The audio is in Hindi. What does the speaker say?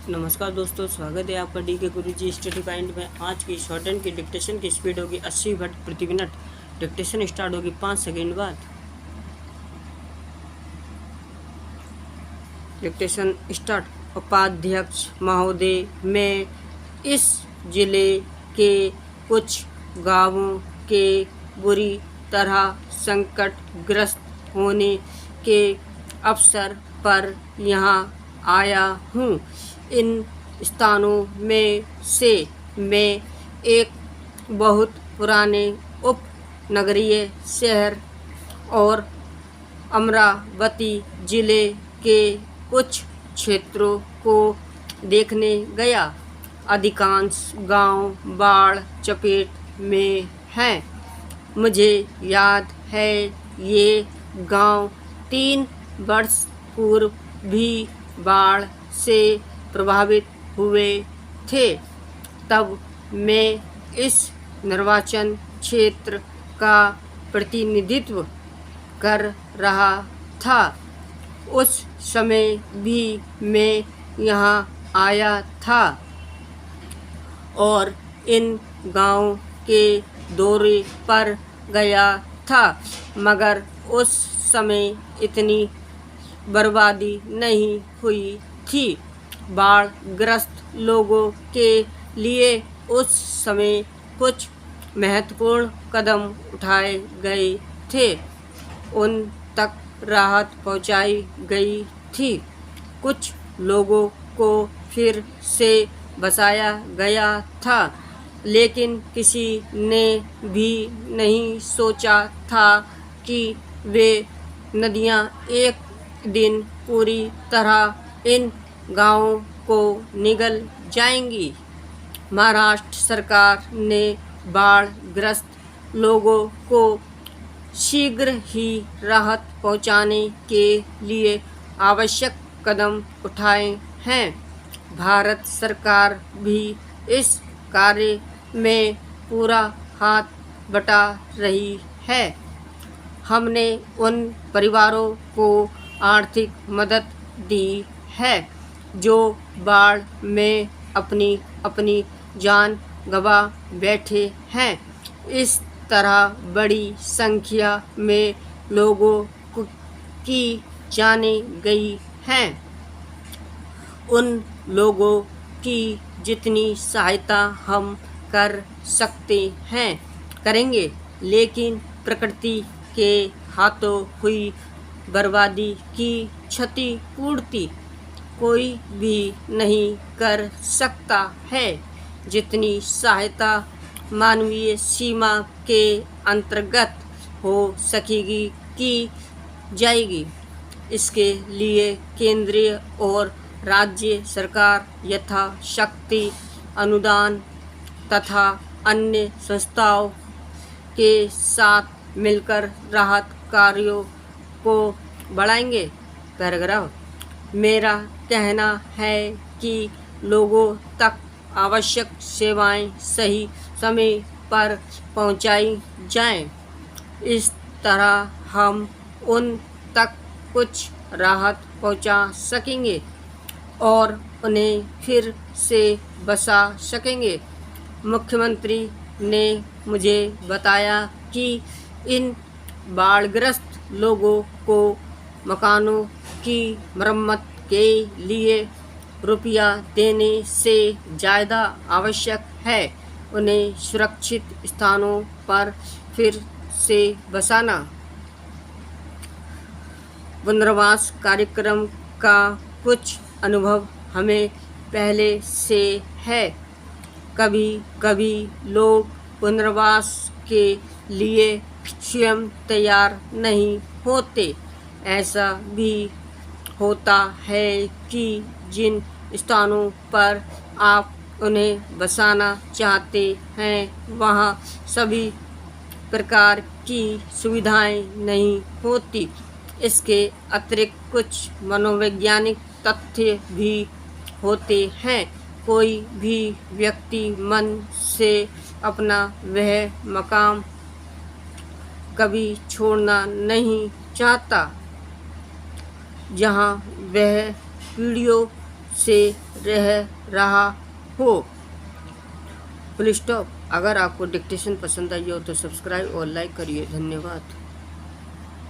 नमस्कार दोस्तों, स्वागत है आपका डी के गुरुजी स्टडी पॉइंट में। आज की शॉर्ट हैंड की डिक्टेशन की स्पीड होगी 80 वर्ड प्रति मिनट। डिक्टेशन स्टार्ट होगी 5 सेकंड बाद। Dictation start. उपाध्यक्ष महोदय, मैं इस जिले के कुछ गांवों के बुरी तरह संकटग्रस्त होने के अवसर पर यहाँ आया हूँ। इन स्थानों में से मैं एक बहुत पुराने उपनगरीय शहर और अमरावती जिले के कुछ क्षेत्रों को देखने गया। अधिकांश गांव बाढ़ चपेट में हैं। मुझे याद है ये गांव 3 वर्ष पूर्व भी बाढ़ से प्रभावित हुए थे। तब मैं इस निर्वाचन क्षेत्र का प्रतिनिधित्व कर रहा था। उस समय भी मैं यहाँ आया था और इन गांव के दौरे पर गया था, मगर उस समय इतनी बर्बादी नहीं हुई थी। बाढ़ग्रस्त लोगों के लिए उस समय कुछ महत्वपूर्ण कदम उठाए गए थे। उन तक राहत पहुंचाई गई थी। कुछ लोगों को फिर से बसाया गया था, लेकिन किसी ने भी नहीं सोचा था कि वे नदियां एक दिन पूरी तरह इन गांवों को निगल जाएंगी। महाराष्ट्र सरकार ने बाढ़ग्रस्त लोगों को शीघ्र ही राहत पहुंचाने के लिए आवश्यक कदम उठाए हैं। भारत सरकार भी इस कार्य में पूरा हाथ बटा रही है। हमने उन परिवारों को आर्थिक मदद दी है जो बाढ़ में अपनी अपनी जान गंवा बैठे हैं। इस तरह बड़ी संख्या में लोगों की जाने गई हैं। उन लोगों की जितनी सहायता हम कर सकते हैं करेंगे, लेकिन प्रकृति के हाथों हुई बर्बादी की क्षतिपूर्ति कोई भी नहीं कर सकता है। जितनी सहायता मानवीय सीमा के अंतर्गत हो सकेगी की जाएगी। इसके लिए केंद्रीय और राज्य सरकार यथाशक्ति अनुदान तथा अन्य संस्थाओं के साथ मिलकर राहत कार्यों को बढ़ाएंगे। पैराग्राफ। मेरा कहना है कि लोगों तक आवश्यक सेवाएं सही समय पर पहुंचाई जाएं। इस तरह हम उन तक कुछ राहत पहुंचा सकेंगे और उन्हें फिर से बसा सकेंगे। मुख्यमंत्री ने मुझे बताया कि इन बाढ़ग्रस्त लोगों को मकानों की मरम्मत के लिए रुपया देने से ज़्यादा आवश्यक है उन्हें सुरक्षित स्थानों पर फिर से बसाना। पुनर्वास कार्यक्रम का कुछ अनुभव हमें पहले से है। कभी कभी लोग पुनर्वास के लिए स्वयं तैयार नहीं होते। ऐसा भी होता है कि जिन स्थानों पर आप उन्हें बसाना चाहते हैं वहाँ सभी प्रकार की सुविधाएं नहीं होती। इसके अतिरिक्त कुछ मनोवैज्ञानिक तथ्य भी होते हैं। कोई भी व्यक्ति मन से अपना वह मकाम कभी छोड़ना नहीं चाहता जहाँ वह पीढ़ियों से रह रहा हो। Full stop. अगर आपको डिक्टेशन पसंद आई हो तो सब्सक्राइब और लाइक करिए। धन्यवाद।